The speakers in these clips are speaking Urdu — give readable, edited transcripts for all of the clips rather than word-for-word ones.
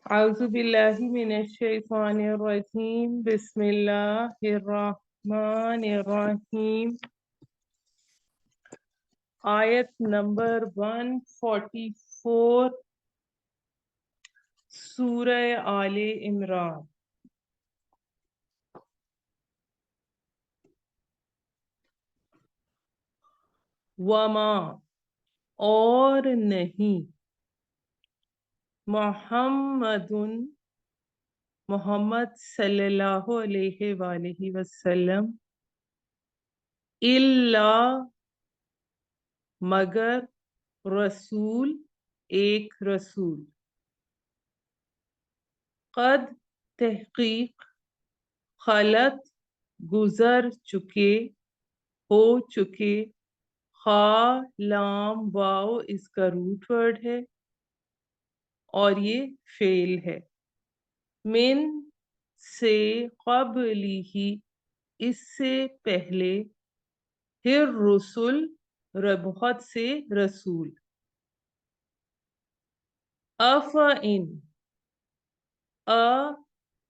أعوذ بالله من الشيطان الرجيم بسم الله الرحمن الرحيم آیت نمبر 144 سورہ آل عمران۔ وما اور نہیں محمد محمد صلی اللہ علیہ وآلہ وسلم الا مگر رسول ایک رسول قد تحقیق خلط گزر چکے ہو چکے خا لام واو اس کا روٹ ورڈ ہے اور یہ فعل ہے من سے قبلی ہی اس سے پہلے پھر رسول بہت سے رسول افإن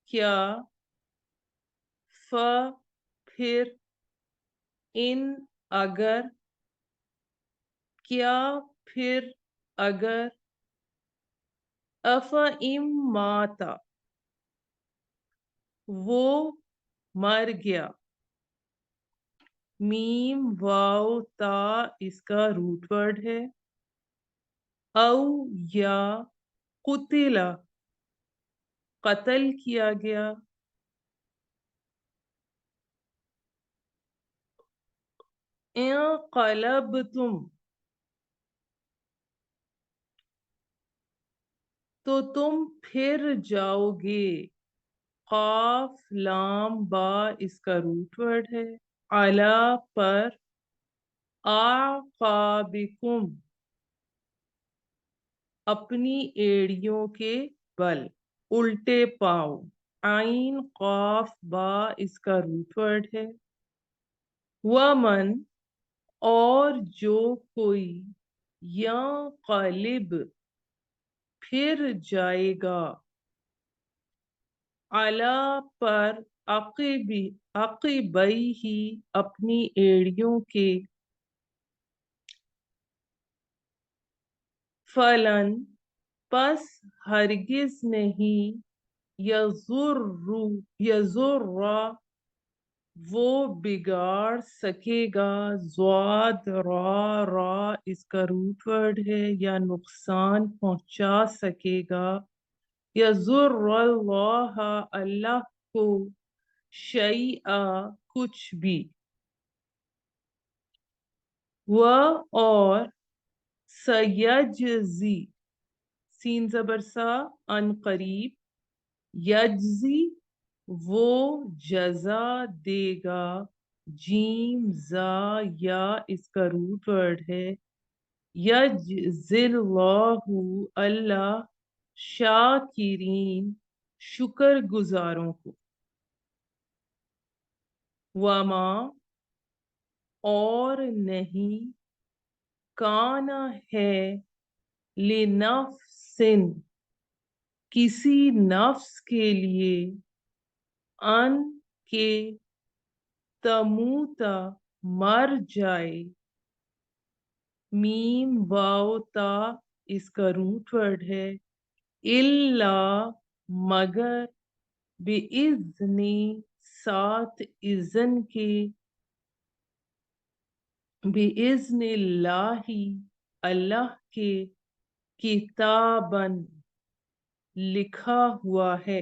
کیا پھر ان اگر کیا پھر اگر افإن ماتا وہ مر گیا میم واو تا اس کا روٹ ورڈ ہے او یا قتلا قتل کیا گیا انقلبتم تو تم پھر جاؤ گے قاف لام با اس کا روٹ ورڈ ہے علا پر اعقابکم اپنی ایڑیوں کے بل الٹے پاؤں عین قاف با اس کا روٹ ورڈ ہے ومن اور جو کوئی یا قالب پھر جائے گا علا پر عقبی ہی اپنی ایڑیوں کے فلن پس ہرگز نہیں یضر وہ بگاڑ سکے گا ضاد را اس کا روٹ ورڈ ہے یا نقصان پہنچا سکے گا یضر اللہ اللہ کو شیئا کچھ بھی اور سیجزی سین زبر سا ان قریب یجزی وہ جزا دے گا جیم زا یا اس کا روٹ ورڈ ہے یجزی اللہ اللہ شاکرین شکر گزاروں کو وما اور نہیں کانا ہے لنفس کسی نفس کے لیے ان کے تموتا مر جائے میم واو تا اس کا روٹ ورڈ ہے الا مگر بِإِذْنِ ساتھ اذن کے بِإِذْنِ اللہ اللہ کے کتاباً لکھا ہوا ہے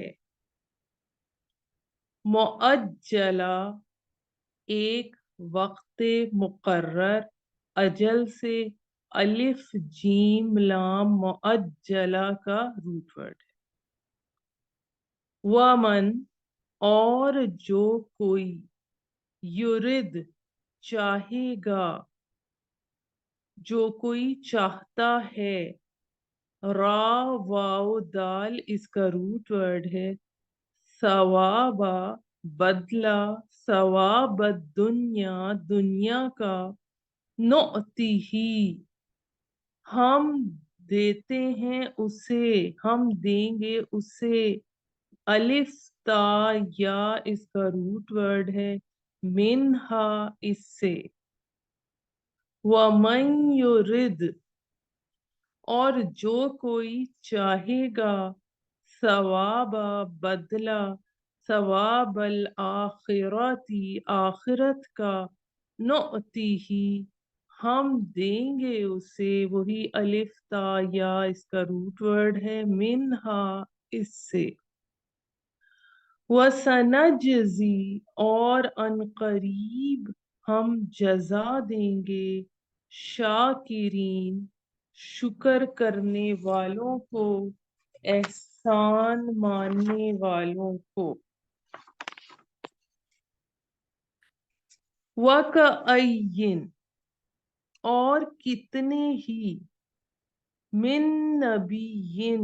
مؤجلا ایک وقت مقرر اجل سے الف جیم لام مؤجلا کا روٹ ورڈ ہے ومن اور جو کوئی یرد چاہے گا جو کوئی چاہتا ہے را واو دال اس کا روٹ ورڈ ہے ثوابا بدلہ ثواب الدنیا دنیا کا نؤتی ہی ہم دیتے ہیں اسے، ہم دیں گے اسے، الف تا یا اس کا روٹ ورڈ ہے، منہا اس سے، وَمَن يُرِدْ اور جو کوئی چاہے گا، ثواب بدلہ، ثواب الآخرتی آخرت کا، نؤتی ہی ہم دیں گے اسے، وہی الف تا یا اس کا روٹ ورڈ ہے، منہا اس سے، وَسَنَجْزِي اور عنقریب ہم جزا دیں گے، شاکرین شکر کرنے والوں کو، احسان ماننے والوں کو، وَكَأَيٍّ اور کتنے ہی، من نبی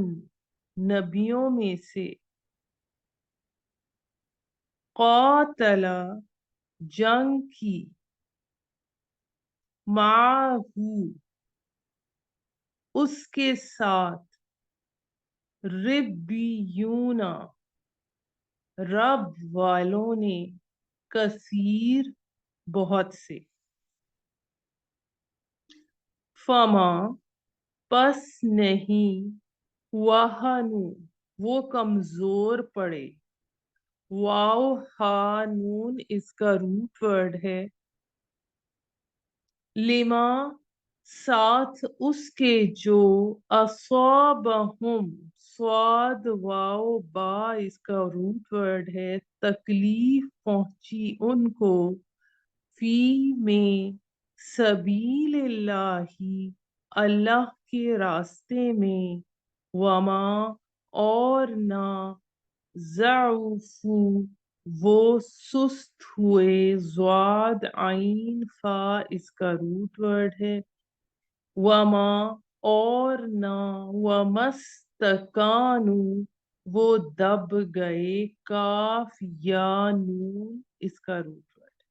نبیوں میں سے، قاتل جنگ کی، معہو اس کے ساتھ، ربیون رب والوں نے، کثیر بہت سے، فما پس نہیں، وہنو وہ کمزور پڑے، واو ہا نون اس کا روٹ ورڈ ہے، لما ساتھ اس کے جو، اصابہم صاد واو با اس کا روٹ ورڈ ہے، تکلیف پہنچی ان کو، فی میں، سبیل اللہ اللہ کے راستے میں، وما اور نہ، ضعفو وہ سست ہوئے، ضاد عین فا اس کا روٹ ورڈ ہے، وما اور نہ، ومستکانو وہ دب گئے، کاف یا نون اس کا روٹ ورڈ،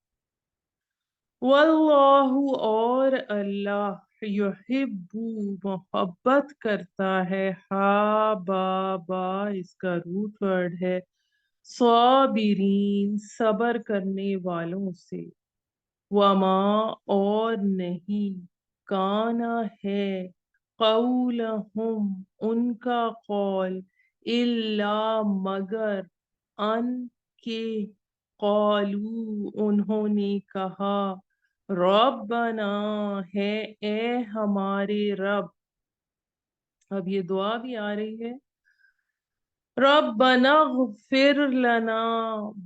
واللہ اور اللہ، یحب محبت کرتا ہے، ہا با با اس کا روٹ ورڈ ہے، صابرین صبر کرنے والوں سے، وما اور نہیں، کانا ہے، قولہم ان کا قول، الا مگر، ان کے، قالو انہوں نے کہا، ربنا ہے اے ہمارے رب، اب یہ دعا بھی آ رہی ہے، ربنا اغفر لنا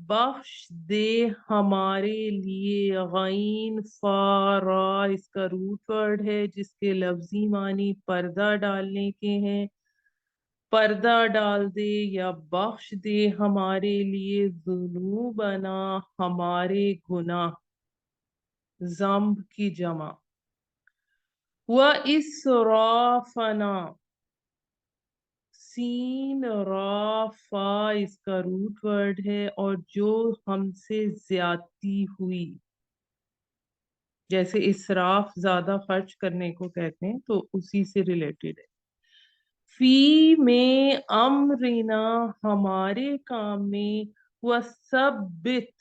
بخش دے ہمارے لیے، غین فا را اس کا روٹ ورڈ ہے جس کے لفظی معنی پردہ ڈالنے کے ہیں، پردہ ڈال دے یا بخش دے ہمارے لیے، ذنوبنا ہمارے گناہ، ذنب کی جمع، وَإِسْرَافَنَا سین را فا اس کا روٹ ورڈ ہے، اور جو ہم سے زیادتی ہوئی، جیسے اسراف زیادہ خرچ کرنے کو کہتے ہیں تو اسی سے ریلیٹڈ ہے، فی میں امرنا ہمارے کام میں، وثبت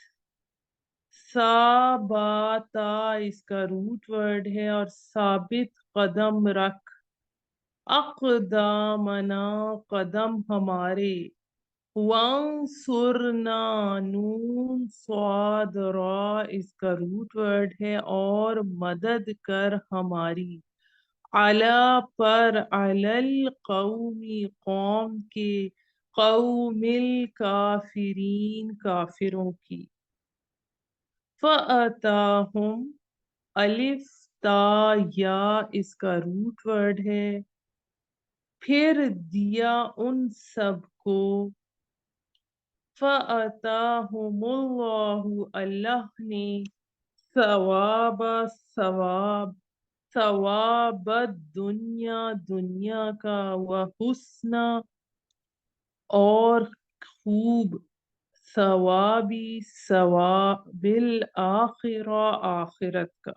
ثابتا اس کا روٹ ورڈ ہے، اور ثابت قدم رکھ، اقدامنا قدم ہمارے، وانصرنا نون صاد را اس کا روٹ ورڈ ہے، اور مدد کر ہماری، علی پر، علی القومی قوم کے، قوم الکافرین کافروں کی، فَأَتَاهُمْ الف تا یا اس کا روٹ ورڈ ہے، پھر دیا ان سب کو، فَأَتَاهُمُ اللَّهُ اللہ نے، ثواب ثواب، ثواب الدنیا دنیا کا، وحسن اور خوب، ثوابی ثواب الآخرہ آخرت کا،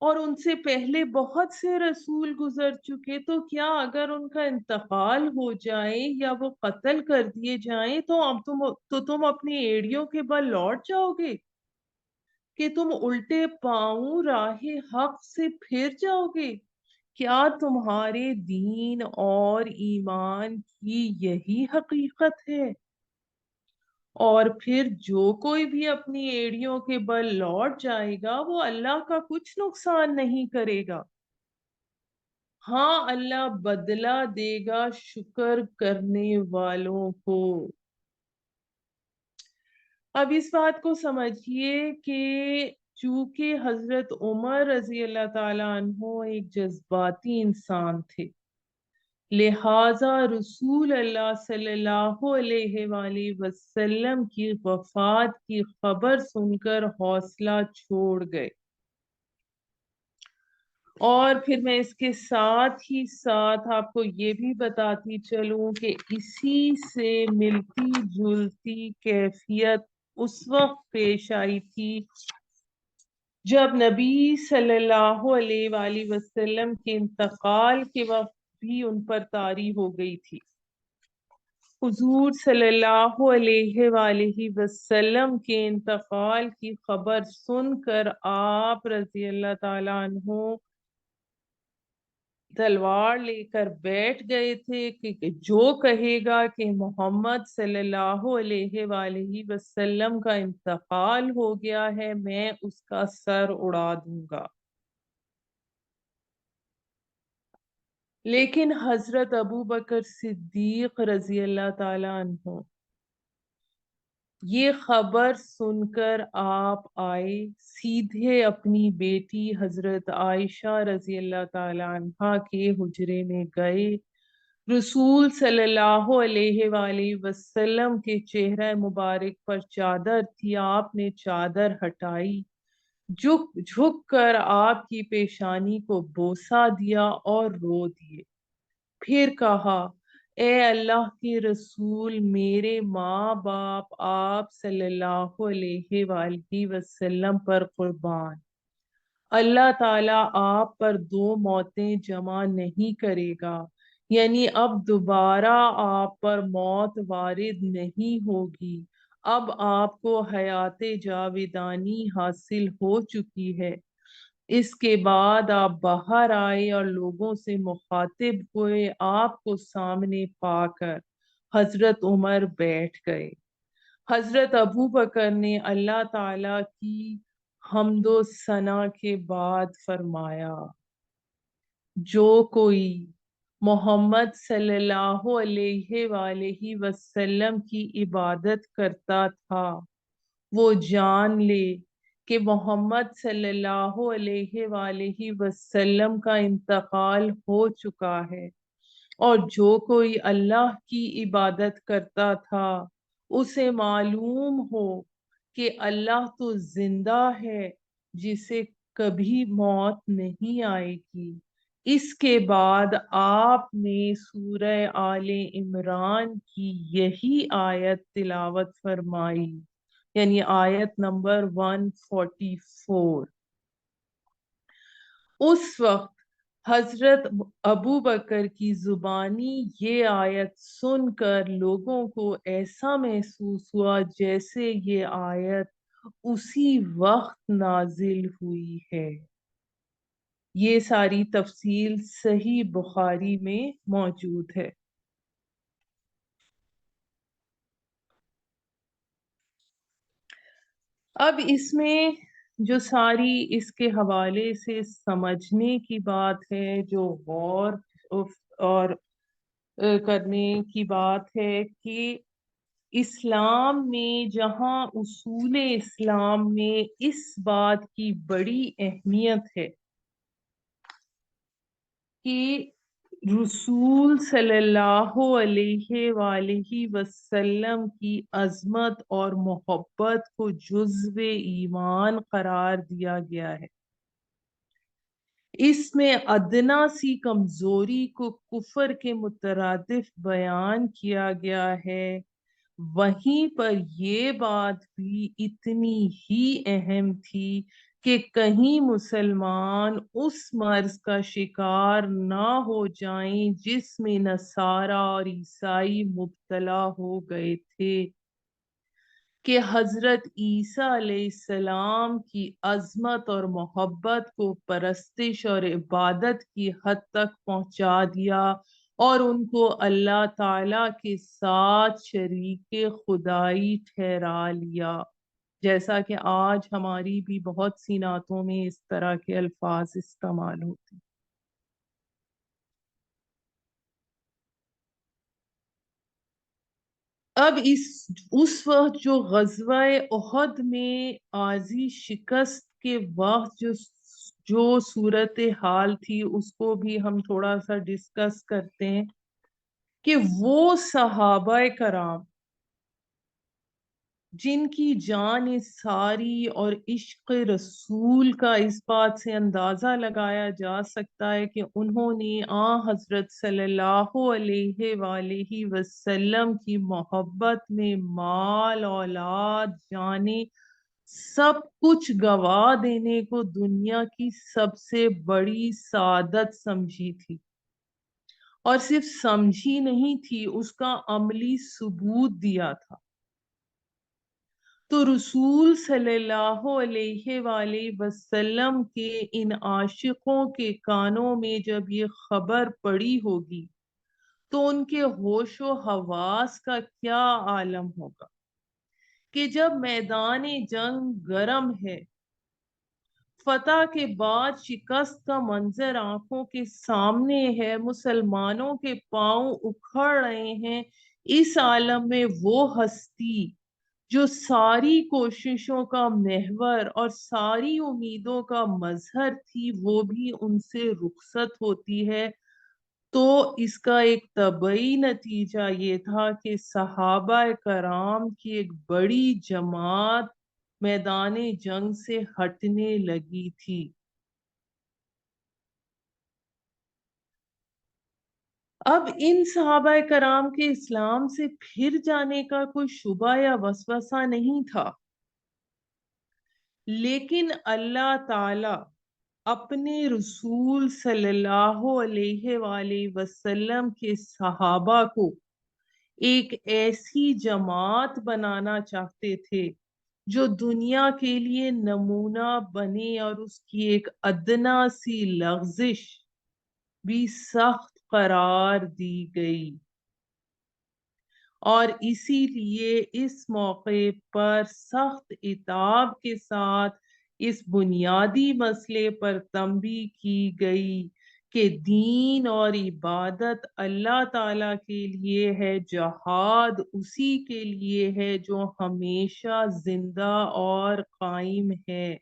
اور ان سے پہلے بہت سے رسول گزر چکے، تو کیا اگر ان کا انتقال ہو جائے یا وہ قتل کر دیے جائیں تو اب تم اپنی ایڑیوں کے بل لوٹ جاؤ گے کہ تم الٹے پاؤں راہ حق سے پھر جاؤ گے؟ کیا تمہارے دین اور ایمان کی یہی حقیقت ہے؟ اور پھر جو کوئی بھی اپنی ایڑیوں کے بل لوٹ جائے گا وہ اللہ کا کچھ نقصان نہیں کرے گا۔ ہاں، اللہ بدلہ دے گا شکر کرنے والوں کو۔ اب اس بات کو سمجھیے کہ چونکہ حضرت عمر رضی اللہ تعالیٰ عنہ ایک جذباتی انسان تھے، لہذا رسول اللہ صلی اللہ علیہ وآلہ وسلم کی وفات کی خبر سن کر حوصلہ چھوڑ گئے۔ اور پھر میں اس کے ساتھ ہی ساتھ آپ کو یہ بھی بتاتی چلوں کہ اسی سے ملتی جلتی کیفیت اس وقت پیش آئی تھی جب نبی صلی اللہ علیہ وآلہ وسلم کے انتقال کے وقت بھی ان پر طاری ہو گئی تھی۔ حضور صلی اللہ علیہ وآلہ وسلم کے انتقال کی خبر سن کر آپ رضی اللہ تعالیٰ عنہ تلوار لے کر بیٹھ گئے تھے کہ جو کہے گا کہ محمد صلی اللہ علیہ وآلہ وسلم کا انتقال ہو گیا ہے میں اس کا سر اڑا دوں گا۔ لیکن حضرت ابو بکر صدیق رضی اللہ تعالی عنہ یہ خبر سن کر آپ آئے، سیدھے اپنی بیٹی حضرت عائشہ رضی اللہ تعالی عنہا کے حجرے میں گئے۔ رسول صلی اللہ علیہ وآلہ وسلم کے چہرہ مبارک پر چادر تھی، آپ نے چادر ہٹائی، جھک کر آپ کی پیشانی کو بوسہ دیا اور رو دیے۔ پھر کہا، اے اللہ کے رسول، میرے ماں باپ آپ صلی اللہ علیہ وآلہ وسلم پر قربان، اللہ تعالیٰ آپ پر دو موتیں جمع نہیں کرے گا، یعنی اب دوبارہ آپ پر موت وارد نہیں ہوگی، اب آپ کو حیات جاودانی حاصل ہو چکی ہے۔ اس کے بعد آپ باہر آئے اور لوگوں سے مخاطب ہوئے، آپ کو سامنے پا کر حضرت عمر بیٹھ گئے۔ حضرت ابو بکر نے اللہ تعالی کی حمد و ثنا کے بعد فرمایا، جو کوئی محمد صلی اللہ علیہ وآلہ وسلم کی عبادت کرتا تھا وہ جان لے کہ محمد صلی اللہ علیہ وآلہ وسلم کا انتقال ہو چکا ہے، اور جو کوئی اللہ کی عبادت کرتا تھا اسے معلوم ہو کہ اللہ تو زندہ ہے جسے کبھی موت نہیں آئے گی۔ اس کے بعد آپ نے سورہ آل عمران کی یہی آیت تلاوت فرمائی، یعنی آیت نمبر 144۔ اس وقت حضرت ابو بکر کی زبانی یہ آیت سن کر لوگوں کو ایسا محسوس ہوا جیسے یہ آیت اسی وقت نازل ہوئی ہے۔ یہ ساری تفصیل صحیح بخاری میں موجود ہے۔ اب اس میں جو ساری اس کے حوالے سے سمجھنے کی بات ہے، جو غور اور کرنے کی بات ہے کہ اسلام میں جہاں اصول اسلام میں اس بات کی بڑی اہمیت ہے کہ رسول صلی اللہ علیہ وآلہ وسلم کی عظمت اور محبت کو جزو ایمان قرار دیا گیا ہے، اس میں ادنا سی کمزوری کو کفر کے مترادف بیان کیا گیا ہے، وہیں پر یہ بات بھی اتنی ہی اہم تھی کہ کہیں مسلمان اس مرض کا شکار نہ ہو جائیں جس میں نصارہ اور عیسائی مبتلا ہو گئے تھے، کہ حضرت عیسیٰ علیہ السلام کی عظمت اور محبت کو پرستش اور عبادت کی حد تک پہنچا دیا اور ان کو اللہ تعالی کے ساتھ شریک خدائی ٹھہرا لیا، جیسا کہ آج ہماری بھی بہت سی نعتوں میں اس طرح کے الفاظ استعمال ہوتے ہیں۔ اب اس وقت جو غزوہ احد میں عارضی شکست کے وقت جو صورت حال تھی اس کو بھی ہم تھوڑا سا ڈسکس کرتے ہیں کہ وہ صحابہ کرام جن کی جان ساری اور عشق رسول کا اس بات سے اندازہ لگایا جا سکتا ہے کہ انہوں نے حضرت صلی اللہ علیہ وآلہ وسلم کی محبت میں مال، اولاد، جانیں سب کچھ گوا دینے کو دنیا کی سب سے بڑی سعادت سمجھی تھی، اور صرف سمجھی نہیں تھی، اس کا عملی ثبوت دیا تھا۔ تو رسول صلی اللہ علیہ وآلہ وسلم کے ان عاشقوں کے کانوں میں جب یہ خبر پڑی ہوگی تو ان کے ہوش و حواس کا کیا عالم ہوگا کہ جب میدان جنگ گرم ہے، فتح کے بعد شکست کا منظر آنکھوں کے سامنے ہے، مسلمانوں کے پاؤں اکھڑ رہے ہیں، اس عالم میں وہ ہستی جو ساری کوششوں کا محور اور ساری امیدوں کا مظہر تھی وہ بھی ان سے رخصت ہوتی ہے، تو اس کا ایک طبعی نتیجہ یہ تھا کہ صحابہ کرام کی ایک بڑی جماعت میدان جنگ سے ہٹنے لگی تھی۔ اب ان صحابہ کرام کے اسلام سے پھر جانے کا کوئی شبہ یا وسوسہ نہیں تھا، لیکن اللہ تعالی اپنے رسول صلی اللہ علیہ وآلہ وسلم کے صحابہ کو ایک ایسی جماعت بنانا چاہتے تھے جو دنیا کے لیے نمونہ بنے اور اس کی ایک ادنا سی لغزش بھی سخت قرار دی گئی، اور اسی لیے اس موقع پر سخت عتاب کے ساتھ اس بنیادی مسئلے پر تنبیہ کی گئی کہ دین اور عبادت اللہ تعالی کے لیے ہے، جہاد اسی کے لیے ہے جو ہمیشہ زندہ اور قائم ہے،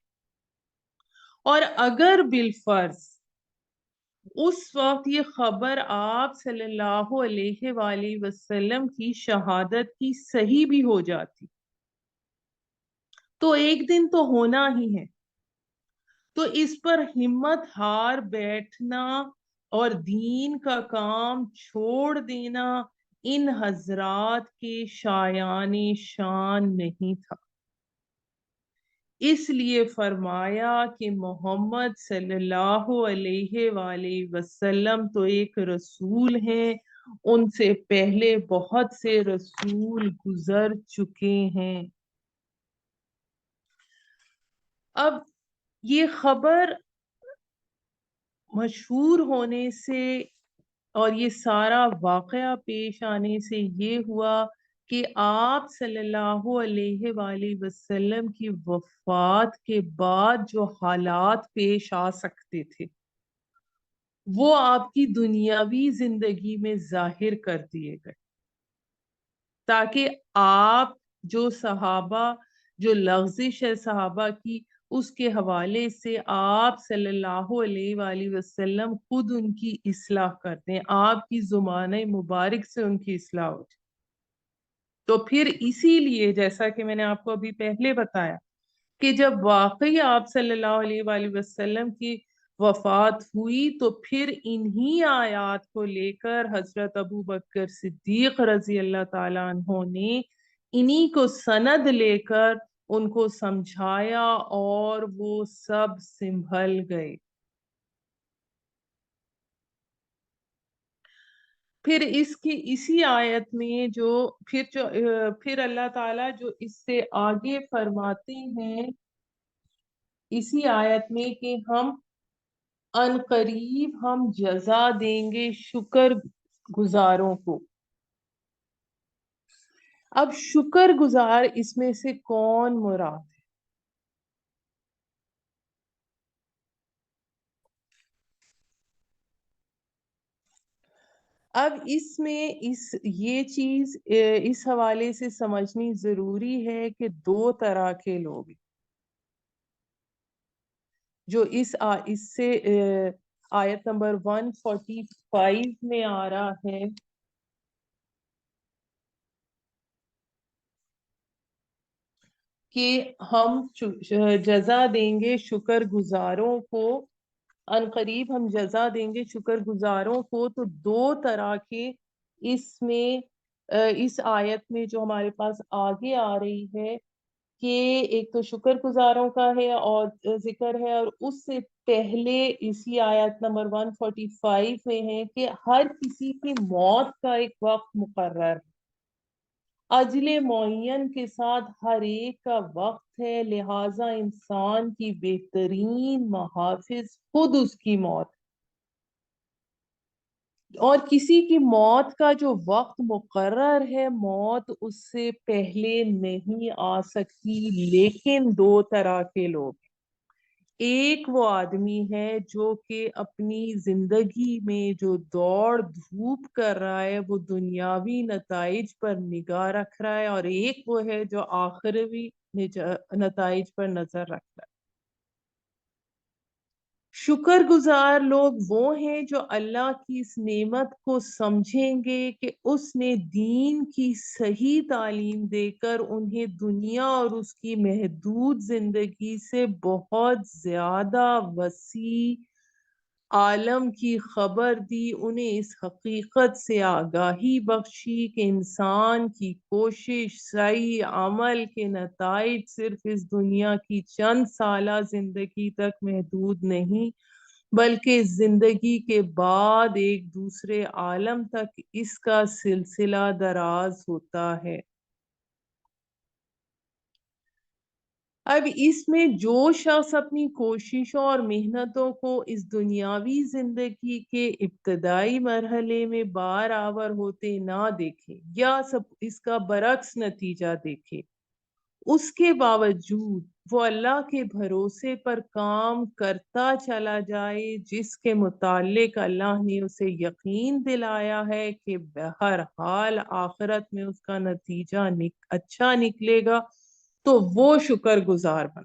اور اگر بالفرض اس وقت یہ خبر آپ صلی اللہ علیہ وآلہ وسلم کی شہادت کی صحیح بھی ہو جاتی تو ایک دن تو ہونا ہی ہے، تو اس پر ہمت ہار بیٹھنا اور دین کا کام چھوڑ دینا ان حضرات کے شایان شان نہیں تھا۔ اس لیے فرمایا کہ محمد صلی اللہ علیہ وآلہ وسلم تو ایک رسول ہیں، ان سے پہلے بہت سے رسول گزر چکے ہیں۔ اب یہ خبر مشہور ہونے سے اور یہ سارا واقعہ پیش آنے سے یہ ہوا کہ آپ صلی اللہ علیہ وآلہ وسلم کی وفات کے بعد جو حالات پیش آ سکتے تھے وہ آپ کی دنیاوی زندگی میں ظاہر کر دیے گئے، تاکہ آپ جو لغزش ہے صحابہ کی اس کے حوالے سے آپ صلی اللہ علیہ وآلہ وسلم خود ان کی اصلاح کرتے ہیں، آپ کی زبان مبارک سے ان کی اصلاح ہو جائے۔ تو پھر اسی لیے جیسا کہ میں نے آپ کو ابھی پہلے بتایا کہ جب واقعی آپ صلی اللہ علیہ وآلہ وسلم کی وفات ہوئی تو پھر انہی آیات کو لے کر حضرت ابو بکر صدیق رضی اللہ تعالیٰ عنہ نے انہی کو سند لے کر ان کو سمجھایا اور وہ سب سنبھل گئے۔ پھر اس کی اسی آیت میں پھر اللہ تعالیٰ جو اس سے آگے فرماتے ہیں اسی آیت میں کہ ہم ان قریب ہم جزا دیں گے شکر گزاروں کو۔ اب شکر گزار اس میں سے کون مراد ہے؟ اب اس میں یہ چیز اس حوالے سے سمجھنی ضروری ہے کہ دو طرح کے لوگ جو اس سے آیت نمبر 145 میں آ رہا ہے کہ ہم جزا دیں گے شکر گزاروں کو، ان قریب ہم جزا دیں گے شکر گزاروں کو، تو دو طرح کے اس میں اس آیت میں جو ہمارے پاس آگے آ رہی ہے کہ ایک تو شکر گزاروں کا ہے اور ذکر ہے، اور اس سے پہلے اسی آیت نمبر 145 میں ہے کہ ہر کسی کی موت کا ایک وقت مقرر ہے، اجل معین کے ساتھ ہر ایک کا وقت ہے، لہٰذا انسان کی بہترین محافظ خود اس کی موت، اور کسی کی موت کا جو وقت مقرر ہے موت اس سے پہلے نہیں آ سکتی، لیکن دو طرح کے لوگ، ایک وہ آدمی ہے جو کہ اپنی زندگی میں جو دوڑ دھوپ کر رہا ہے وہ دنیاوی نتائج پر نگاہ رکھ رہا ہے، اور ایک وہ ہے جو آخروی نتائج پر نظر رکھ رہا ہے۔ شکر گزار لوگ وہ ہیں جو اللہ کی اس نعمت کو سمجھیں گے کہ اس نے دین کی صحیح تعلیم دے کر انہیں دنیا اور اس کی محدود زندگی سے بہت زیادہ وسیع عالم کی خبر دی، انہیں اس حقیقت سے آگاہی بخشی کہ انسان کی کوشش سعی عمل کے نتائج صرف اس دنیا کی چند سالہ زندگی تک محدود نہیں بلکہ زندگی کے بعد ایک دوسرے عالم تک اس کا سلسلہ دراز ہوتا ہے۔ اب اس میں جو شخص اپنی کوششوں اور محنتوں کو اس دنیاوی زندگی کے ابتدائی مرحلے میں برابر ہوتے نہ دیکھے یا اس کا برعکس نتیجہ دیکھے، اس کے باوجود وہ اللہ کے بھروسے پر کام کرتا چلا جائے جس کے متعلق اللہ نے اسے یقین دلایا ہے کہ بہرحال آخرت میں اس کا نتیجہ اچھا نکلے گا، تو وہ شکر گزار بن۔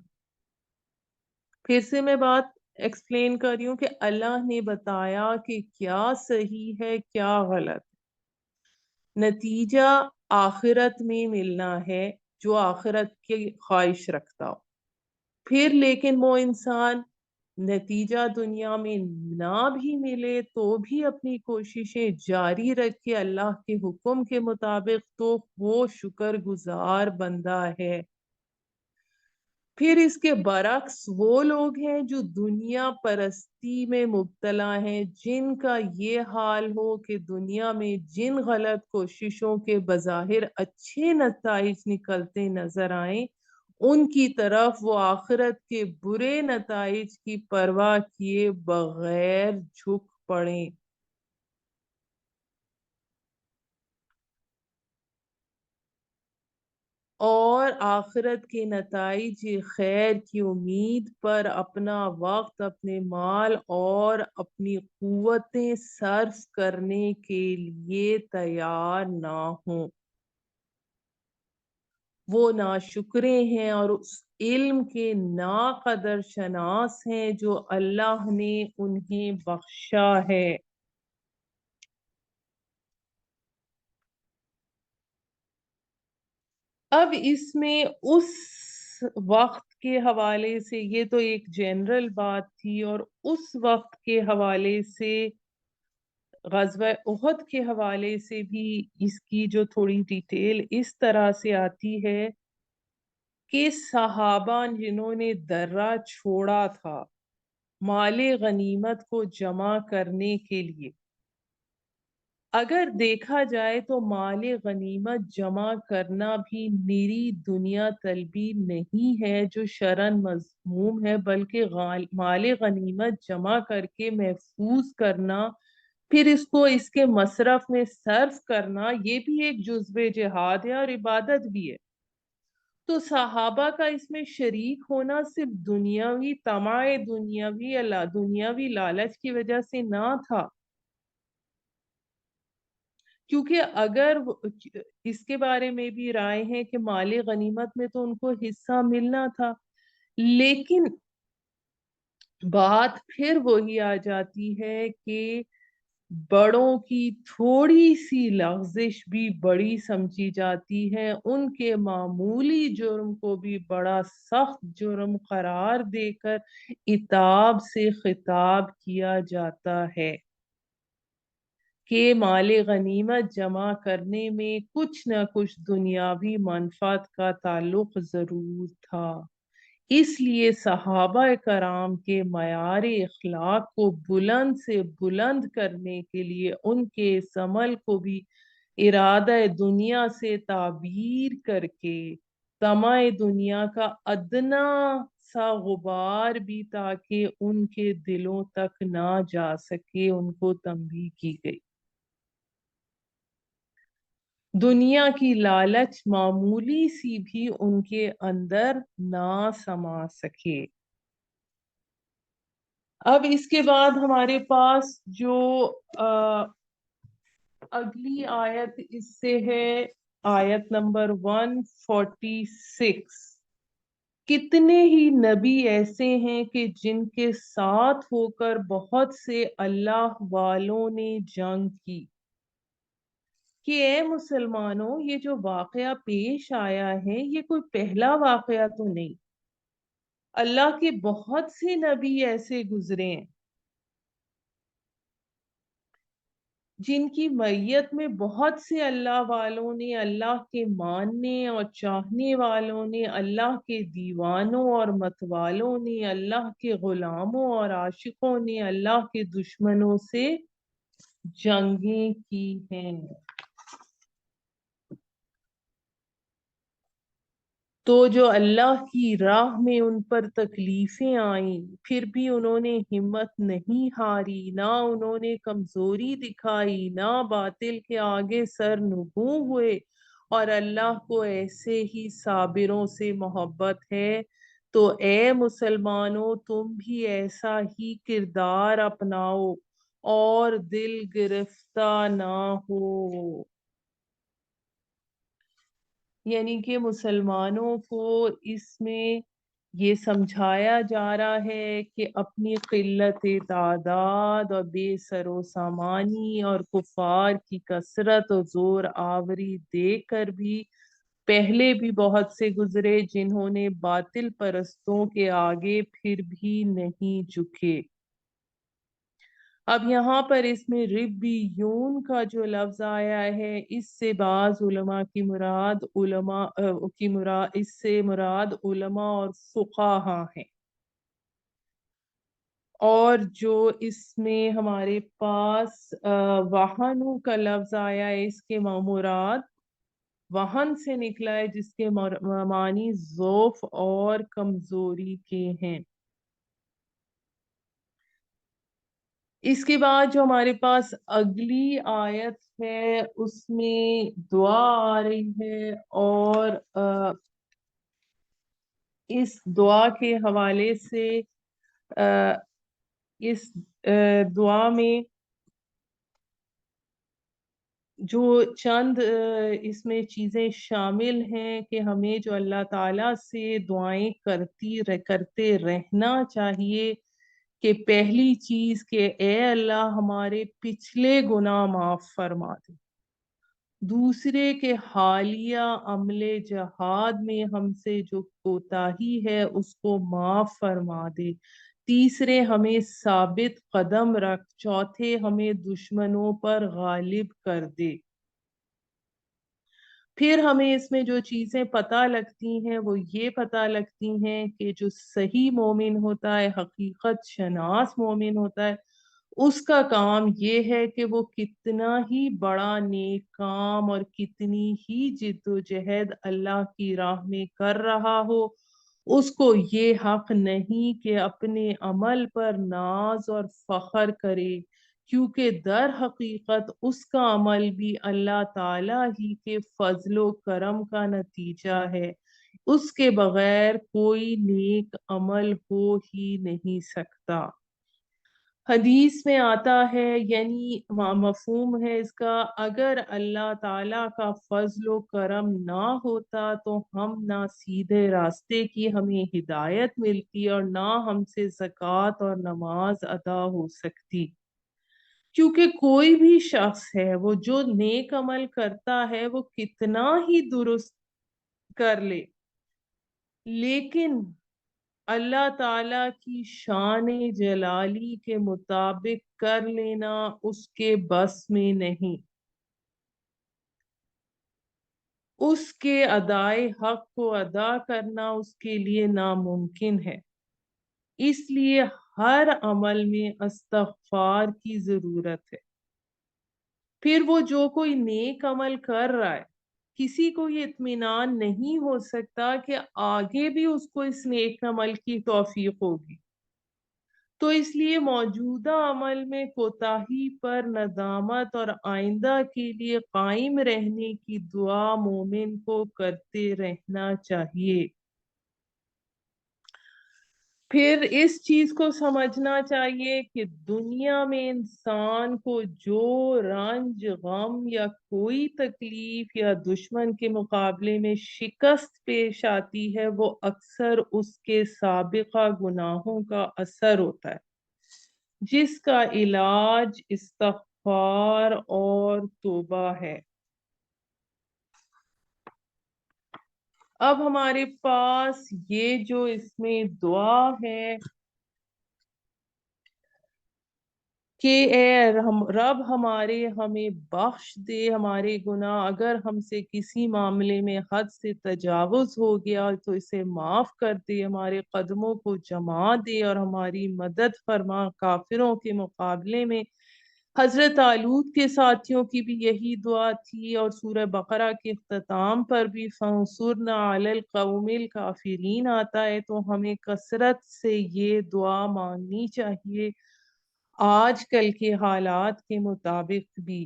پھر سے میں بات ایکسپلین کر رہی ہوں کہ اللہ نے بتایا کہ کیا صحیح ہے کیا غلط، نتیجہ آخرت میں ملنا ہے جو آخرت کی خواہش رکھتا ہو، پھر لیکن وہ انسان نتیجہ دنیا میں نہ بھی ملے تو بھی اپنی کوششیں جاری رکھے اللہ کے حکم کے مطابق، تو وہ شکر گزار بندہ ہے۔ پھر اس کے برعکس وہ لوگ ہیں جو دنیا پرستی میں مبتلا ہیں، جن کا یہ حال ہو کہ دنیا میں جن غلط کوششوں کے بظاہر اچھے نتائج نکلتے نظر آئیں ان کی طرف وہ آخرت کے برے نتائج کی پرواہ کیے بغیر جھک پڑیں۔ اور آخرت کے نتائج خیر کی امید پر اپنا وقت، اپنے مال اور اپنی قوتیں صرف کرنے کے لیے تیار نہ ہوں، وہ ناشکرے ہیں اور اس علم کے ناقدر شناس ہیں جو اللہ نے انہیں بخشا ہے۔ اب اس میں اس وقت کے حوالے سے یہ تو ایک جنرل بات تھی، اور اس وقت کے حوالے سے غزوہ احد کے حوالے سے بھی اس کی جو تھوڑی ڈیٹیل اس طرح سے آتی ہے کہ صحابہ جنہوں نے درہ چھوڑا تھا مال غنیمت کو جمع کرنے کے لیے، اگر دیکھا جائے تو مال غنیمت جمع کرنا بھی میری دنیا طلبی نہیں ہے جو شرعن مذموم ہے، بلکہ مال غنیمت جمع کر کے محفوظ کرنا، پھر اس کو اس کے مصرف میں صرف کرنا، یہ بھی ایک جزو جہاد ہے اور عبادت بھی ہے۔ تو صحابہ کا اس میں شریک ہونا صرف دنیاوی طمع، دنیاوی لالچ کی وجہ سے نہ تھا، کیونکہ اگر اس کے بارے میں بھی رائے ہیں کہ مال غنیمت میں تو ان کو حصہ ملنا تھا، لیکن بات پھر وہی آ جاتی ہے کہ بڑوں کی تھوڑی سی لغزش بھی بڑی سمجھی جاتی ہے، ان کے معمولی جرم کو بھی بڑا سخت جرم قرار دے کر عتاب سے خطاب کیا جاتا ہے کہ مال غنیمت جمع کرنے میں کچھ نہ کچھ دنیاوی منفعت کا تعلق ضرور تھا۔ اس لیے صحابہ کرام کے معیار اخلاق کو بلند سے بلند کرنے کے لیے ان کے اس عمل کو بھی ارادہ دنیا سے تعبیر کر کے طمع دنیا کا ادنا سا غبار بھی تاکہ ان کے دلوں تک نہ جا سکے ان کو تنبیہ کی گئی۔ دنیا کی لالچ معمولی سی بھی ان کے اندر نہ سما سکے۔ اب اس کے بعد ہمارے پاس جو اگلی آیت اس سے ہے آیت نمبر 146۔ کتنے ہی نبی ایسے ہیں کہ جن کے ساتھ ہو کر بہت سے اللہ والوں نے جنگ کی، کہ اے مسلمانوں یہ جو واقعہ پیش آیا ہے یہ کوئی پہلا واقعہ تو نہیں، اللہ کے بہت سے نبی ایسے گزرے ہیں جن کی معیت میں بہت سے اللہ والوں نے، اللہ کے ماننے اور چاہنے والوں نے، اللہ کے دیوانوں اور متوالوں نے، اللہ کے غلاموں اور عاشقوں نے، اللہ کے دشمنوں سے جنگیں کی ہیں۔ تو جو اللہ کی راہ میں ان پر تکلیفیں آئیں پھر بھی انہوں نے ہمت نہیں ہاری، نہ انہوں نے کمزوری دکھائی، نہ باطل کے آگے سر نگوں ہوئے، اور اللہ کو ایسے ہی صابروں سے محبت ہے۔ تو اے مسلمانوں تم بھی ایسا ہی کردار اپناؤ اور دل گرفتہ نہ ہو۔ یعنی کہ مسلمانوں کو اس میں یہ سمجھایا جا رہا ہے کہ اپنی قلت تعداد اور بے سر و سامانی اور کفار کی کثرت اور زور آوری دیکھ کر بھی پہلے بھی بہت سے گزرے جنہوں نے باطل پرستوں کے آگے پھر بھی نہیں جھکے۔ اب یہاں پر اس میں ربیون کا جو لفظ آیا ہے اس سے بعض علماء کی مراد اس سے مراد علماء اور فقہا ہیں، اور جو اس میں ہمارے پاس وہنو کا لفظ آیا ہے اس کے مراد وہن سے نکلا ہے جس کے معنی ضعف اور کمزوری کے ہیں۔ اس کے بعد جو ہمارے پاس اگلی آیت ہے اس میں دعا آ رہی ہے، اور اس دعا کے حوالے سے اس دعا میں جو چند اس میں چیزیں شامل ہیں کہ ہمیں جو اللہ تعالیٰ سے دعائیں کرتے رہنا چاہیے، کہ پہلی چیز کہ اے اللہ ہمارے پچھلے گناہ معاف فرما دے، دوسرے کہ حالیہ عمل جہاد میں ہم سے جو کوتاہی ہے اس کو معاف فرما دے، تیسرے ہمیں ثابت قدم رکھ، چوتھے ہمیں دشمنوں پر غالب کر دے۔ پھر ہمیں اس میں جو چیزیں پتہ لگتی ہیں وہ یہ پتہ لگتی ہیں کہ جو صحیح مومن ہوتا ہے، حقیقت شناس مومن ہوتا ہے، اس کا کام یہ ہے کہ وہ کتنا ہی بڑا نیک کام اور کتنی ہی جد و جہد اللہ کی راہ میں کر رہا ہو، اس کو یہ حق نہیں کہ اپنے عمل پر ناز اور فخر کرے، کیونکہ در حقیقت اس کا عمل بھی اللہ تعالی ہی کے فضل و کرم کا نتیجہ ہے۔ اس کے بغیر کوئی نیک عمل ہو ہی نہیں سکتا۔ حدیث میں آتا ہے، یعنی مفہوم ہے اس کا، اگر اللہ تعالی کا فضل و کرم نہ ہوتا تو ہم نہ سیدھے راستے کی ہمیں ہدایت ملتی اور نہ ہم سے زکوٰۃ اور نماز ادا ہو سکتی۔ کیونکہ کوئی بھی شخص ہے وہ جو نیک عمل کرتا ہے وہ کتنا ہی درست کر لے، لیکن اللہ تعالی کی شان جلالی کے مطابق کر لینا اس کے بس میں نہیں، اس کے ادائے حق کو ادا کرنا اس کے لیے ناممکن ہے۔ اس لیے ہر عمل میں استغفار کی ضرورت ہے۔ پھر وہ جو کوئی نیک عمل کر رہا ہے، کسی کو یہ اطمینان نہیں ہو سکتا کہ آگے بھی اس کو اس نیک عمل کی توفیق ہوگی، تو اس لیے موجودہ عمل میں کوتاہی پر ندامت اور آئندہ کے لیے قائم رہنے کی دعا مومن کو کرتے رہنا چاہیے۔ پھر اس چیز کو سمجھنا چاہیے کہ دنیا میں انسان کو جو رنج، غم یا کوئی تکلیف یا دشمن کے مقابلے میں شکست پیش آتی ہے، وہ اکثر اس کے سابقہ گناہوں کا اثر ہوتا ہے، جس کا علاج استغفار اور توبہ ہے۔ اب ہمارے پاس یہ جو اس میں دعا ہے کہ اے رب ہمارے ہمیں بخش دے ہمارے گناہ، اگر ہم سے کسی معاملے میں حد سے تجاوز ہو گیا تو اسے معاف کر دے، ہمارے قدموں کو جما دے اور ہماری مدد فرما۔ کافروں کے مقابلے میں حضرت طالوت کے ساتھیوں کی بھی یہی دعا تھی، اور سورہ بقرہ کے اختتام پر بھی فَانصُرْنَا عَلَى الْقَوْمِ الْكَافِرِينَ آتا ہے، تو ہمیں کثرت سے یہ دعا مانگنی چاہیے آج کل کے حالات کے مطابق بھی۔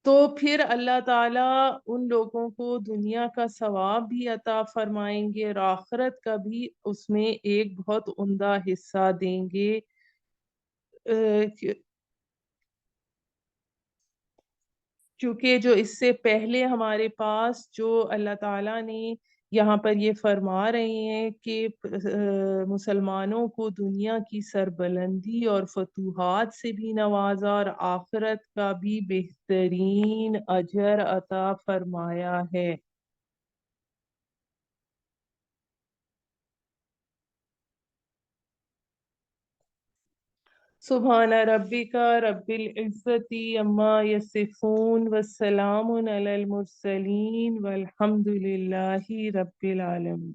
تو پھر اللہ تعالیٰ ان لوگوں کو دنیا کا ثواب بھی عطا فرمائیں گے اور آخرت کا بھی اس میں ایک بہت عمدہ حصہ دیں گے۔ کیونکہ جو اس سے پہلے ہمارے پاس جو اللہ تعالیٰ نے یہاں پر یہ فرما رہے ہیں کہ مسلمانوں کو دنیا کی سربلندی اور فتوحات سے بھی نوازا اور آخرت کا بھی بہترین اجر عطا فرمایا ہے۔ سبحان ربک رب العزت عما یصفون والسلام علی المرسلین والحمد للہ رب العالمین۔